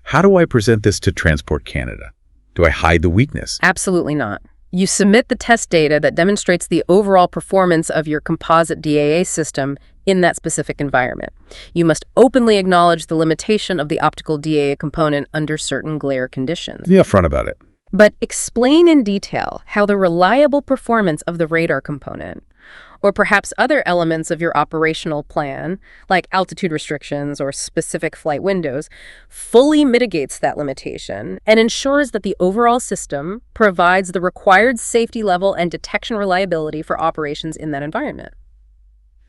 How do I present this to Transport Canada? Do I hide the weakness? Absolutely not. You submit the test data that demonstrates the overall performance of your composite DAA system in that specific environment. You must openly acknowledge the limitation of the optical DAA component under certain glare conditions. Be upfront about it. But explain in detail how the reliable performance of the radar component, or perhaps other elements of your operational plan, like altitude restrictions or specific flight windows, fully mitigates that limitation and ensures that the overall system provides the required safety level and detection reliability for operations in that environment.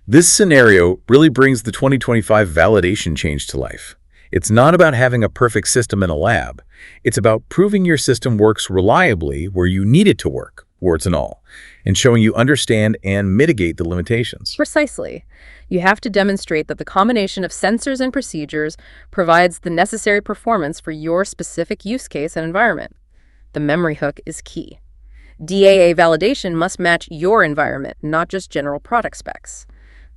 This scenario really brings the 2025 validation change to life. It's not about having a perfect system in a lab. It's about proving your system works reliably where you need it to work, warts and all, and showing you understand and mitigate the limitations. Precisely. You have to demonstrate that the combination of sensors and procedures provides the necessary performance for your specific use case and environment. The memory hook is key. DAA validation must match your environment, not just general product specs.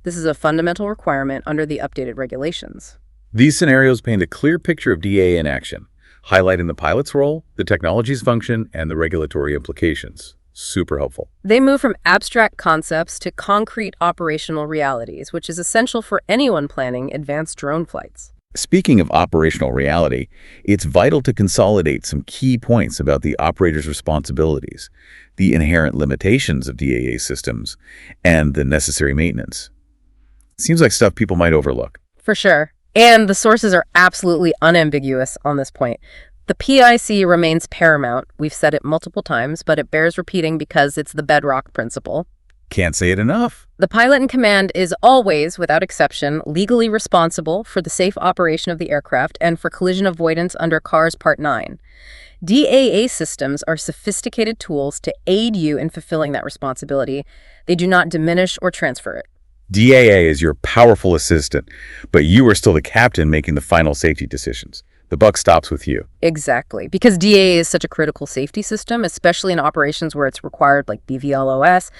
This is a fundamental requirement under the updated regulations. These scenarios paint a clear picture of DAA in action, highlighting the pilot's role, the technology's function, and the regulatory implications. Super helpful. They move from abstract concepts to concrete operational realities, which is essential for anyone planning advanced drone flights. Speaking of operational reality, it's vital to consolidate some key points about the operator's responsibilities, the inherent limitations of DAA systems, and the necessary maintenance. Seems like stuff people might overlook. For sure. And the sources are absolutely unambiguous on this point. The PIC remains paramount. We've said it multiple times, but it bears repeating because it's the bedrock principle. Can't say it enough. The pilot in command is always, without exception, legally responsible for the safe operation of the aircraft and for collision avoidance under CARS Part 9. DAA systems are sophisticated tools to aid you in fulfilling that responsibility. They do not diminish or transfer it. DAA is your powerful assistant, but you are still the captain making the final safety decisions. The buck stops with you. Exactly. Because DAA is such a critical safety system, especially in operations where it's required, like BVLOS,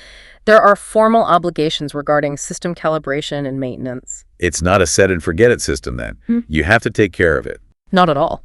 there are formal obligations regarding system calibration and maintenance. It's not a set-and-forget-it system, then. You have to take care of it. Not at all.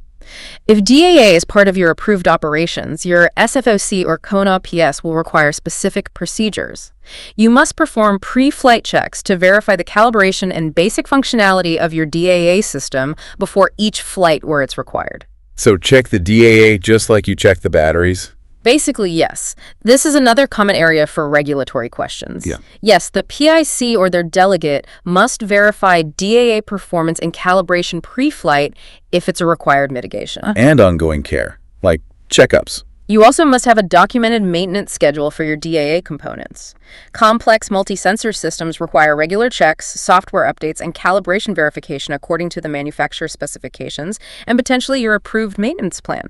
If DAA is part of your approved operations, your SFOC or CONA PS will require specific procedures. You must perform pre-flight checks to verify the calibration and basic functionality of your DAA system before each flight where it's required. So check the DAA just like you check the batteries? Basically, yes. This is another common area for regulatory questions. Yeah. Yes, the PIC or their delegate must verify DAA performance and calibration pre-flight if it's a required mitigation. And ongoing care, like checkups. You also must have a documented maintenance schedule for your DAA components. Complex multi-sensor systems require regular checks, software updates, and calibration verification according to the manufacturer's specifications and potentially your approved maintenance plan.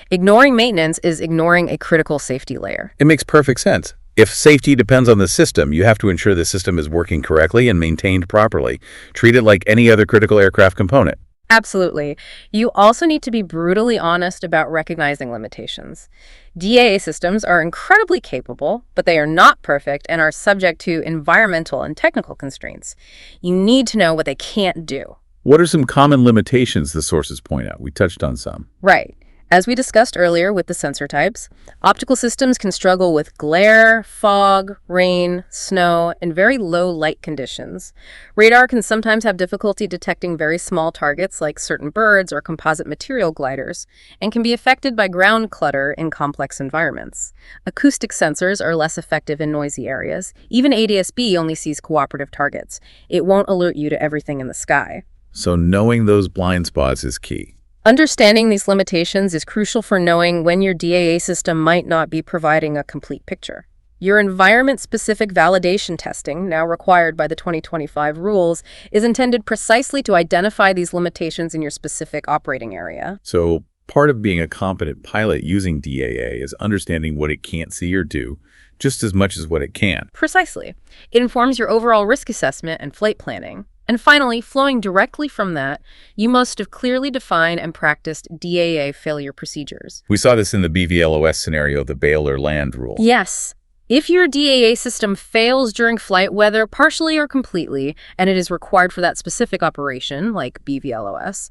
Ignoring maintenance is ignoring a critical safety layer. It makes perfect sense. If safety depends on the system, you have to ensure the system is working correctly and maintained properly. Treat it like any other critical aircraft component. Absolutely. You also need to be brutally honest about recognizing limitations. DAA systems are incredibly capable, but they are not perfect and are subject to environmental and technical constraints. You need to know what they can't do. What are some common limitations the sources point out? We touched on some. Right. As we discussed earlier with the sensor types, optical systems can struggle with glare, fog, rain, snow, and very low light conditions. Radar can sometimes have difficulty detecting very small targets like certain birds or composite material gliders, and can be affected by ground clutter in complex environments. Acoustic sensors are less effective in noisy areas. Even ADS-B only sees cooperative targets. It won't alert you to everything in the sky. So knowing those blind spots is key. Understanding these limitations is crucial for knowing when your DAA system might not be providing a complete picture. Your environment-specific validation testing, now required by the 2025 rules, is intended precisely to identify these limitations in your specific operating area. So part of being a competent pilot using DAA is understanding what it can't see or do, just as much as what it can. Precisely. It informs your overall risk assessment and flight planning. And finally, flowing directly from that, you must have clearly defined and practiced DAA failure procedures. We saw this in the BVLOS scenario, the bail or land rule. Yes. If your DAA system fails during flight, whether partially or completely, and it is required for that specific operation, like BVLOS,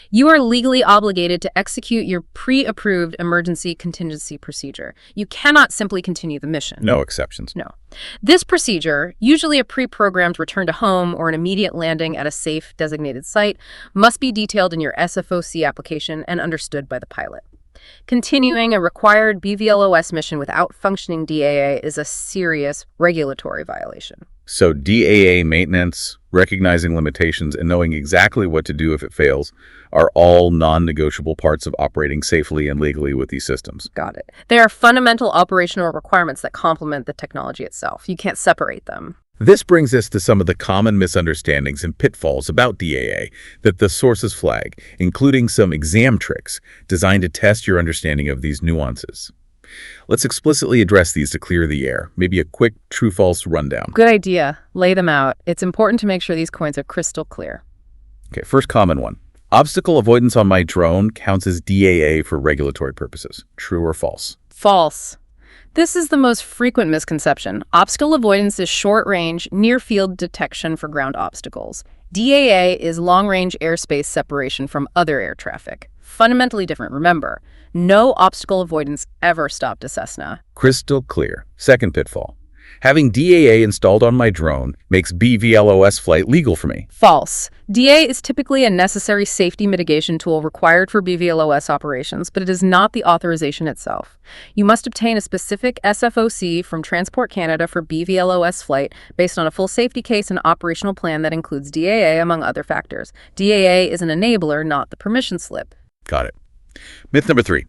you are legally obligated to execute your pre-approved emergency contingency procedure. You cannot simply continue the mission. No exceptions. No. This procedure, usually a pre-programmed return to home or an immediate landing at a safe designated site, must be detailed in your SFOC application and understood by the pilot. Continuing a required BVLOS mission without functioning DAA is a serious regulatory violation. So DAA maintenance, recognizing limitations, and knowing exactly what to do if it fails are all non-negotiable parts of operating safely and legally with these systems. Got it. They are fundamental operational requirements that complement the technology itself. You can't separate them. This brings us to some of the common misunderstandings and pitfalls about DAA that the sources flag, including some exam tricks designed to test your understanding of these nuances. Let's explicitly address these to clear the air. Maybe a quick true-false rundown. Good idea. Lay them out. It's important to make sure these coins are crystal clear. Okay, first common one. Obstacle avoidance on my drone counts as DAA for regulatory purposes. True or false? False. This is the most frequent misconception. Obstacle avoidance is short-range, near-field detection for ground obstacles. DAA is long-range airspace separation from other air traffic. Fundamentally different, remember. No obstacle avoidance ever stopped a Cessna. Crystal clear. Second pitfall. Having DAA installed on my drone makes BVLOS flight legal for me. False. DAA is typically a necessary safety mitigation tool required for BVLOS operations, but it is not the authorization itself. You must obtain a specific SFOC from Transport Canada for BVLOS flight based on a full safety case and operational plan that includes DAA, among other factors. DAA is an enabler, not the permission slip. Got it. Myth number 3.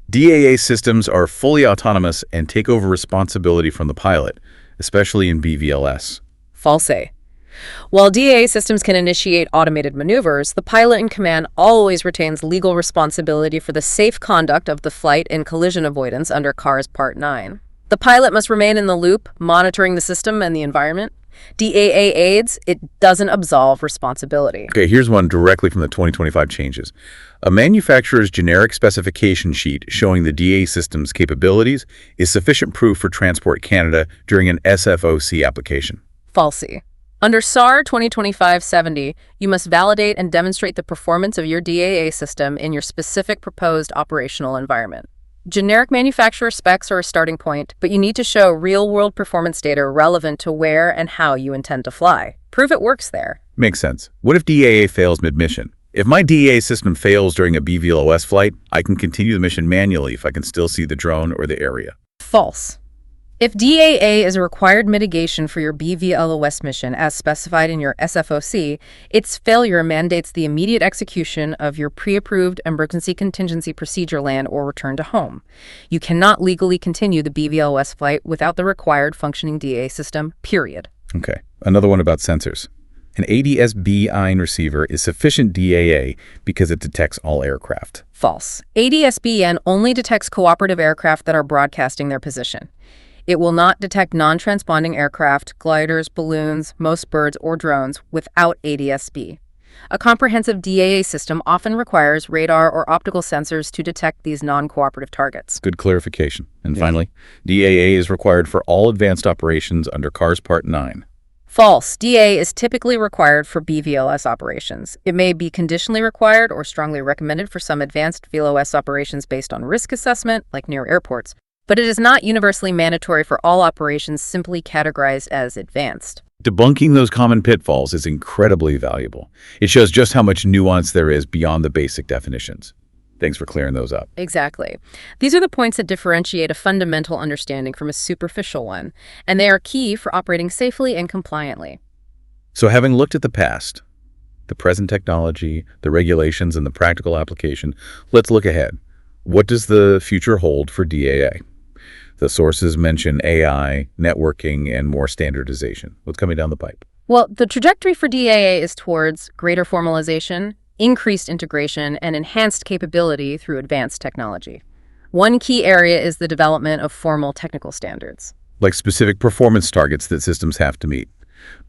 DAA systems are fully autonomous and take over responsibility from the pilot, especially in BVLS. False. While DAA systems can initiate automated maneuvers, the pilot in command always retains legal responsibility for the safe conduct of the flight and collision avoidance under CARS Part 9. The pilot must remain in the loop, monitoring the system and the environment. DAA aids, it doesn't absolve responsibility. Okay, here's one directly from the 2025 changes. A manufacturer's generic specification sheet showing the DAA system's capabilities is sufficient proof for Transport Canada during an SFOC application. False. Under SAR 2025-70, you must validate and demonstrate the performance of your DAA system in your specific proposed operational environment. Generic manufacturer specs are a starting point, but you need to show real-world performance data relevant to where and how you intend to fly. Prove it works there. Makes sense. What if DAA fails mid-mission? If my DAA system fails during a BVLOS flight, I can continue the mission manually if I can still see the drone or the area. False. If DAA is a required mitigation for your BVLOS mission as specified in your SFOC, its failure mandates the immediate execution of your pre-approved emergency contingency procedure land or return to home. You cannot legally continue the BVLOS flight without the required functioning DAA system, period. Okay, another one about sensors. An ADS-B receiver is sufficient DAA because it detects all aircraft. False. ADS-BN only detects cooperative aircraft that are broadcasting their position. It will not detect non-transponding aircraft, gliders, balloons, most birds, or drones without ADS-B. A comprehensive DAA system often requires radar or optical sensors to detect these non-cooperative targets. Good clarification. And finally, DAA is required for all advanced operations under CARS Part 9. False. DAA is typically required for BVLS operations. It may be conditionally required or strongly recommended for some advanced VLOS operations based on risk assessment, like near airports, but it is not universally mandatory for all operations simply categorized as advanced. Debunking those common pitfalls is incredibly valuable. It shows just how much nuance there is beyond the basic definitions. Thanks for clearing those up. Exactly. These are the points that differentiate a fundamental understanding from a superficial one, and they are key for operating safely and compliantly. So having looked at the past, the present technology, the regulations, and the practical application, let's look ahead. What does the future hold for DAA? The sources mention AI, networking, and more standardization. What's coming down the pipe? Well, the trajectory for DAA is towards greater formalization, increased integration, and enhanced capability through advanced technology. One key area is the development of formal technical standards. Like specific performance targets that systems have to meet.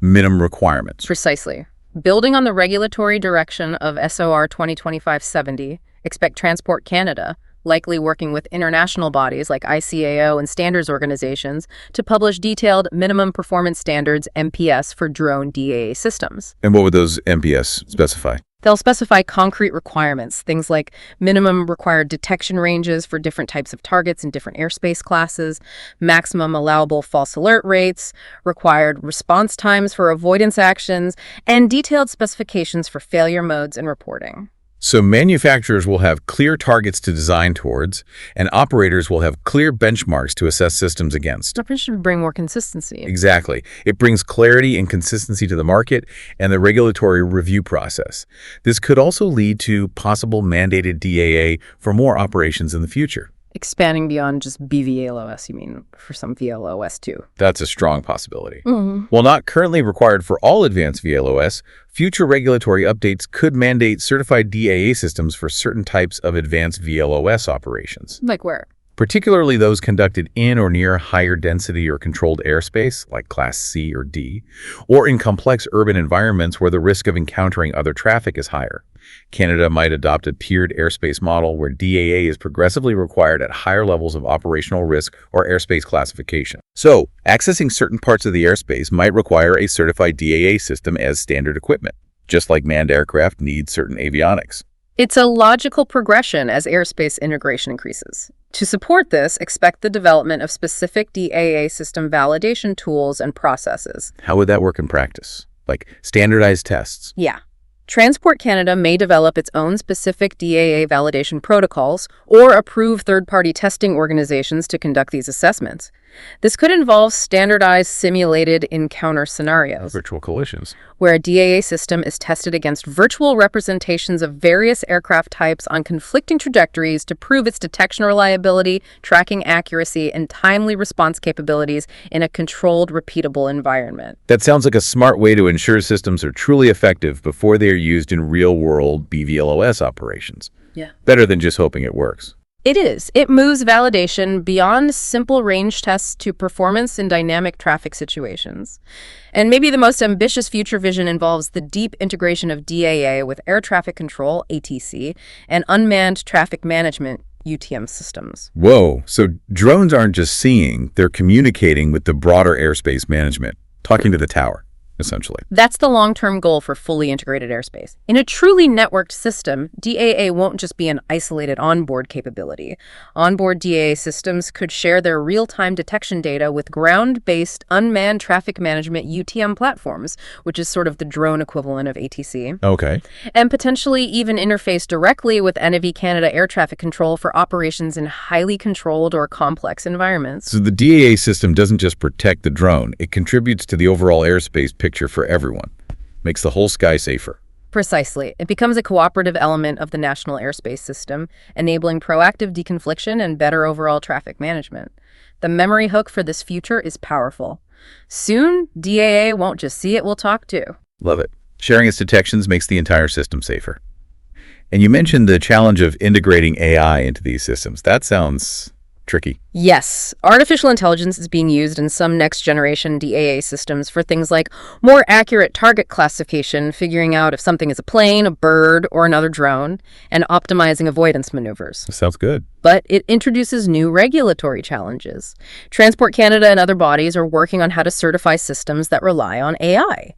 Minimum requirements. Precisely. Building on the regulatory direction of SOR 2025-70, expect Transport Canada, likely working with international bodies like ICAO and standards organizations to publish detailed minimum performance standards, MPS, for drone DAA systems. And what would those MPS specify? They'll specify concrete requirements, things like minimum required detection ranges for different types of targets in different airspace classes, maximum allowable false alert rates, required response times for avoidance actions, and detailed specifications for failure modes and reporting. So manufacturers will have clear targets to design towards, and operators will have clear benchmarks to assess systems against. That should bring more consistency. Exactly. It brings clarity and consistency to the market and the regulatory review process. This could also lead to possible mandated DAA for more operations in the future. Expanding beyond just BVLOS, you mean, for some VLOS too? That's a strong possibility. While not currently required for all advanced VLOS, future regulatory updates could mandate certified DAA systems for certain types of advanced VLOS operations. Like where? Particularly those conducted in or near higher density or controlled airspace, like Class C or D, or in complex urban environments where the risk of encountering other traffic is higher. Canada might adopt a tiered airspace model where DAA is progressively required at higher levels of operational risk or airspace classification. So, accessing certain parts of the airspace might require a certified DAA system as standard equipment, just like manned aircraft need certain avionics. It's a logical progression as airspace integration increases. To support this, expect the development of specific DAA system validation tools and processes. How would that work in practice? Like standardized tests? Yeah. Transport Canada may develop its own specific DAA validation protocols or approve third-party testing organizations to conduct these assessments. This could involve standardized simulated encounter scenarios, Virtual collisions. where a DAA system is tested against virtual representations of various aircraft types on conflicting trajectories to prove its detection reliability, tracking accuracy, and timely response capabilities in a controlled, repeatable environment. That sounds like a smart way to ensure systems are truly effective before they are used in real-world BVLOS operations. Yeah. Better than just hoping it works. It is. It moves validation beyond simple range tests to performance in dynamic traffic situations. And maybe the most ambitious future vision involves the deep integration of DAA with air traffic control, ATC, and unmanned traffic management, UTM systems. Whoa, so drones aren't just seeing, they're communicating with the broader airspace management, talking to the tower, essentially. That's the long-term goal for fully integrated airspace. In a truly networked system, DAA won't just be an isolated onboard capability. Onboard DAA systems could share their real-time detection data with ground-based unmanned traffic management UTM platforms, which is sort of the drone equivalent of ATC. Okay. And potentially even interface directly with NAV Canada air traffic control for operations in highly controlled or complex environments. So the DAA system doesn't just protect the drone, it contributes to the overall airspace picture for everyone. Makes the whole sky safer. Precisely. It becomes a cooperative element of the national airspace system, enabling proactive deconfliction and better overall traffic management. The memory hook for this future is powerful. Soon, DAA won't just see, it will talk too. Love it. Sharing its detections makes the entire system safer. And you mentioned the challenge of integrating AI into these systems. That sounds tricky. Yes, artificial intelligence is being used in some next-generation DAA systems for things like more accurate target classification, figuring out if something is a plane, a bird, or another drone, and optimizing avoidance maneuvers. Sounds good. But it introduces new regulatory challenges. Transport Canada and other bodies are working on how to certify systems that rely on AI.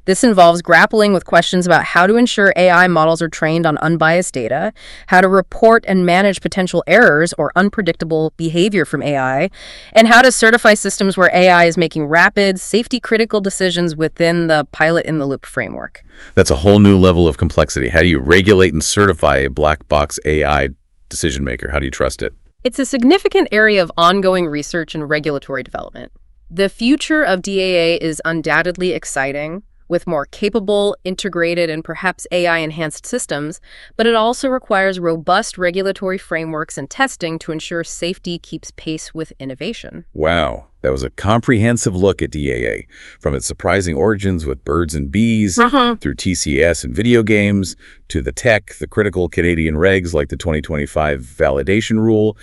This involves grappling with questions about how to ensure AI models are trained on unbiased data, how to report and manage potential errors or unpredictable behavior from AI, and how to certify systems where AI is making rapid, safety-critical decisions within the pilot-in-the-loop framework. That's a whole new level of complexity. How do you regulate and certify a black box AI decision maker? How do you trust it? It's a significant area of ongoing research and regulatory development. The future of DAA is undoubtedly exciting, with more capable, integrated, and perhaps AI-enhanced systems, but it also requires robust regulatory frameworks and testing to ensure safety keeps pace with innovation. Wow, that was a comprehensive look at DAA, from its surprising origins with birds and bees, through TCS and video games, to the tech, the critical Canadian regs like the 2025 validation rule,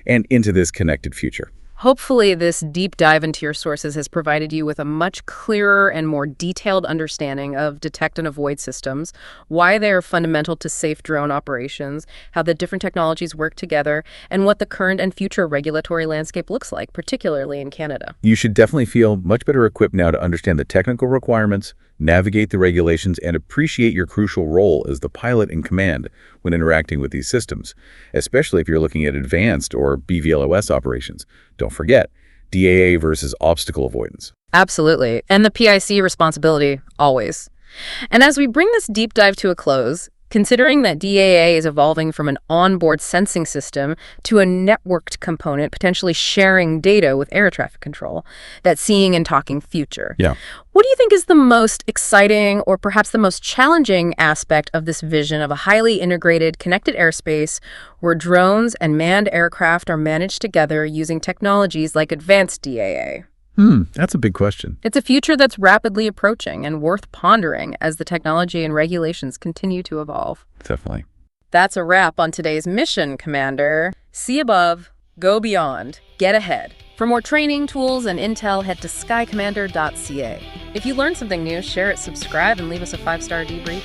and into this connected future. Hopefully, this deep dive into your sources has provided you with a much clearer and more detailed understanding of detect and avoid systems, why they are fundamental to safe drone operations, how the different technologies work together, and what the current and future regulatory landscape looks like, particularly in Canada. You should definitely feel much better equipped now to understand the technical requirements, navigate the regulations, and appreciate your crucial role as the pilot in command when interacting with these systems, especially if you're looking at advanced or BVLOS operations. Don't forget, DAA versus obstacle avoidance. Absolutely. And the PIC responsibility, always. And as we bring this deep dive to a close, considering that DAA is evolving from an onboard sensing system to a networked component, potentially sharing data with air traffic control, that seeing and talking future. Yeah. What do you think is the most exciting or perhaps the most challenging aspect of this vision of a highly integrated, connected airspace where drones and manned aircraft are managed together using technologies like advanced DAA? That's a big question. It's a future that's rapidly approaching and worth pondering as the technology and regulations continue to evolve. Definitely. That's a wrap on today's mission, Commander. See above, go beyond, get ahead. For more training, tools, and intel, head to skycommander.ca. If you learned something new, share it, subscribe, and leave us a 5-star debrief.